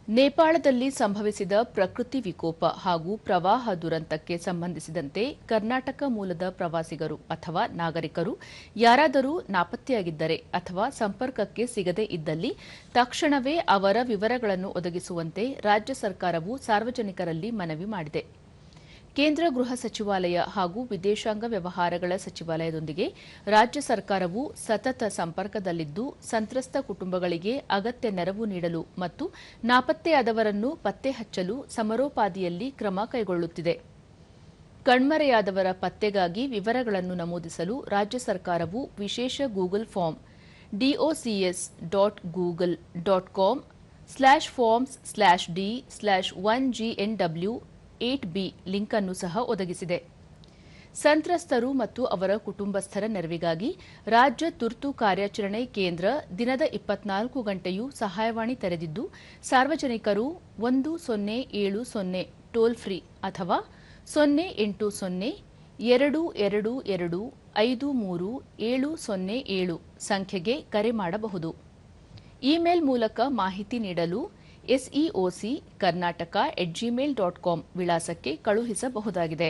ನೇಪಾಳದಲ್ಲಿ ಸಂಭವಿಸಿದ ಪ್ರಕೃತಿ ವಿಕೋಪ ಹಾಗೂ ಪ್ರವಾಹ ದುರಂತಕ್ಕೆ ಸಂಬಂಧಿಸಿದಂತೆ ಕರ್ನಾಟಕ ಮೂಲದ ಪ್ರವಾಸಿಗರು ಅಥವಾ ನಾಗರಿಕರು ಯಾರಾದರೂ ನಾಪತ್ತೆಯಾಗಿದ್ದರೆ ಅಥವಾ ಸಂಪರ್ಕಕ್ಕೆ ಸಿಗದೇ ಇದ್ದಲ್ಲಿ ತಕ್ಷಣವೇ ಅವರ ವಿವರಗಳನ್ನು ಒದಗಿಸುವಂತೆ ರಾಜ್ಯ ಸರ್ಕಾರವು ಸಾರ್ವಜನಿಕರಲ್ಲಿ ಮನವಿ ಮಾಡಿದೆ. ಕೇಂದ್ರ ಗೃಹ ಸಚಿವಾಲಯ ಹಾಗೂ ವಿದೇಶಾಂಗ ವ್ಯವಹಾರಗಳ ಸಚಿವಾಲಯದೊಂದಿಗೆ ರಾಜ್ಯ ಸರ್ಕಾರವು ಸತತ ಸಂಪರ್ಕದಲ್ಲಿದ್ದು ಸಂತ್ರಸ್ತ ಕುಟುಂಬಗಳಿಗೆ ಅಗತ್ಯ ನೆರವು ನೀಡಲು ಮತ್ತು ನಾಪತ್ತೆಯಾದವರನ್ನು ಪತ್ತೆ ಹಚ್ಚಲು ಸಮರೋಪಾದಿಯಲ್ಲಿ ಕ್ರಮ ಕೈಗೊಳ್ಳುತ್ತಿದೆ. ಕಣ್ಮರೆಯಾದವರ ಪತ್ತೆಗಾಗಿ ವಿವರಗಳನ್ನು ನಮೂದಿಸಲು ರಾಜ್ಯ ಸರ್ಕಾರವು ವಿಶೇಷ Google form docs.google.com/forms/d/1GNW 8B link ಅನ್ನು ಸಹ ಒದಗಿಸಿದೆ. ಸಂತ್ರಸ್ತರು ಮತ್ತು ಅವರ ಕುಟುಂಬಸ್ಥರ ನೆರವಿಗಾಗಿ ರಾಜ್ಯ ತುರ್ತು ಕಾರ್ಯಾಚರಣೆ ಕೇಂದ್ರ ದಿನದ 24 ಗಂಟೆಯೂ ಸಹಾಯವಾಣಿ ತೆರೆದಿದ್ದು, ಸಾರ್ವಜನಿಕರು 1070 ಟೋಲ್ ಫ್ರೀ ಅಥವಾ 080-222-53707 ಸಂಖ್ಯೆಗೆ ಕರೆ ಮಾಡಬಹುದು. ಇಮೇಲ್ ಮೂಲಕ ಮಾಹಿತಿ ನೀಡಲು seockarnataka@gmail.com ವಿಳಾಸಕ್ಕೆ ಕಳುಹಿಸಬಹುದಾಗಿದೆ.